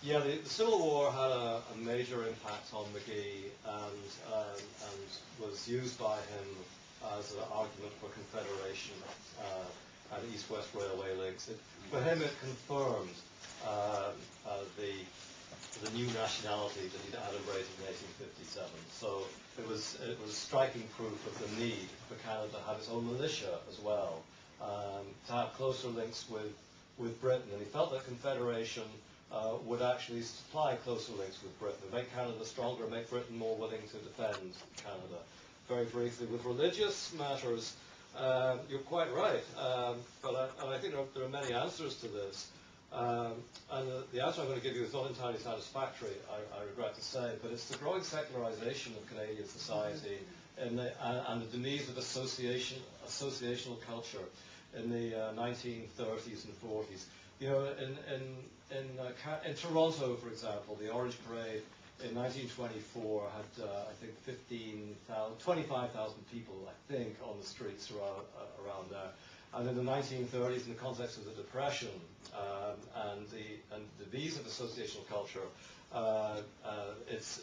Yeah, the Civil War had a major impact on McGee and was used by him as an argument for Confederation and East-West Railway links. For him, it confirmed the new nationality that he'd adumbrated in 1857. So it was striking proof of the need for Canada to have its own militia as well, to have closer links with Britain. And he felt that Confederation would actually supply closer links with Britain, make Canada stronger, make Britain more willing to defend Canada. Very briefly, with religious matters, you're quite right, but I think there are many answers to this. And the answer I'm going to give you is not entirely satisfactory, I regret to say, but it's the growing secularization of Canadian society and the demise of associational culture in the 1930s and 40s. You know, in Toronto, for example, the Orange Parade in 1924 had, I think, 25,000 people, I think, on the streets around there. And in the 1930s, in the context of the Depression and the demise of associational culture, its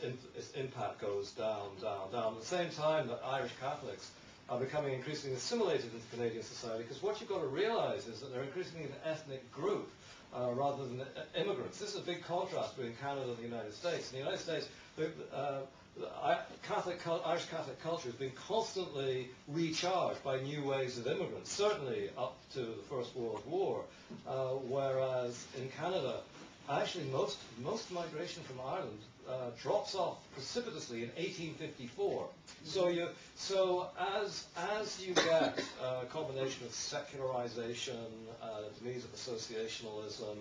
impact goes down. At the same time that Irish Catholics are becoming increasingly assimilated into Canadian society, because what you've got to realize is that they're increasingly an ethnic group rather than immigrants. This is a big contrast between Canada and the United States. In the United States, Irish Catholic culture has been constantly recharged by new waves of immigrants, certainly up to the First World War, whereas in Canada, actually most migration from Ireland drops off precipitously in 1854. So as you get a combination of secularization, demise of associationalism,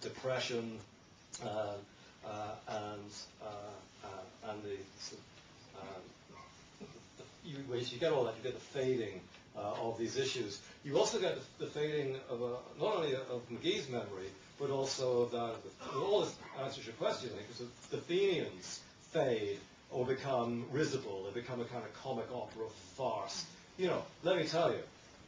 depression, you get all that, you get the fading of these issues. You also get the fading of not only of McGee's memory, but also of that. All this answers your question, because the Fenians fade or become risible. They become a kind of comic opera farce. You know, let me tell you,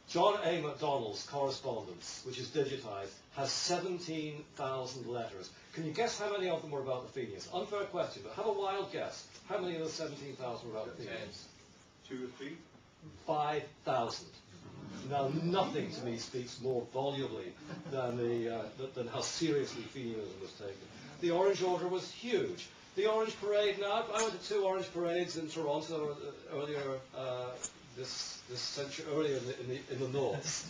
John A. Macdonald's correspondence, which is digitized, has 17,000 letters. Can you guess how many of them were about the Fenians? Unfair question, but have a wild guess. How many of those 17,000 were about the Fenians? 2 or 3? 5,000. Now, nothing to me speaks more volubly than how seriously Fenianism was taken. The Orange Order was huge. The Orange Parade, now, I went to 2 Orange Parades in Toronto earlier this century, earlier in the north,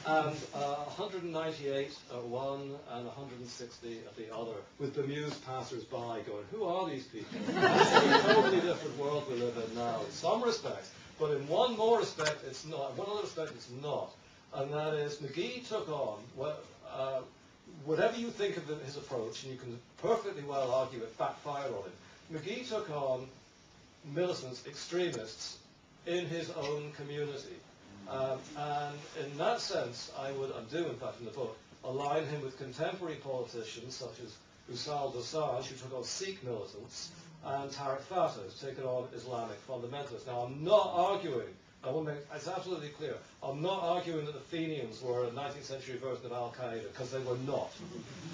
and 198 at one and 160 at the other, with bemused passers-by going, who are these people? It's a totally different world we live in now, in some respects, but in one more respect it's not, one other respect it's not, and that is McGee took on, whatever you think of his approach, and you can perfectly well argue it backfired on him, McGee took on militants, extremists, in his own community. And in that sense, I do in fact in the book, align him with contemporary politicians such as Hussal Dosanjh, who took on Sikh militants, and Tariq Fatah, who's taken on Islamic fundamentalists. Now, I'm not arguing, I want to make it's absolutely clear, I'm not arguing that the Fenians were a 19th century version of Al-Qaeda, because they were not.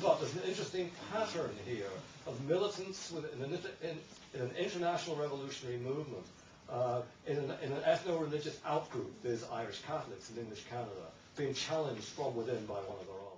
But there's an interesting pattern here of militants in an international revolutionary movement, in an ethno-religious outgroup, there's Irish Catholics in English Canada, being challenged from within by one of their own.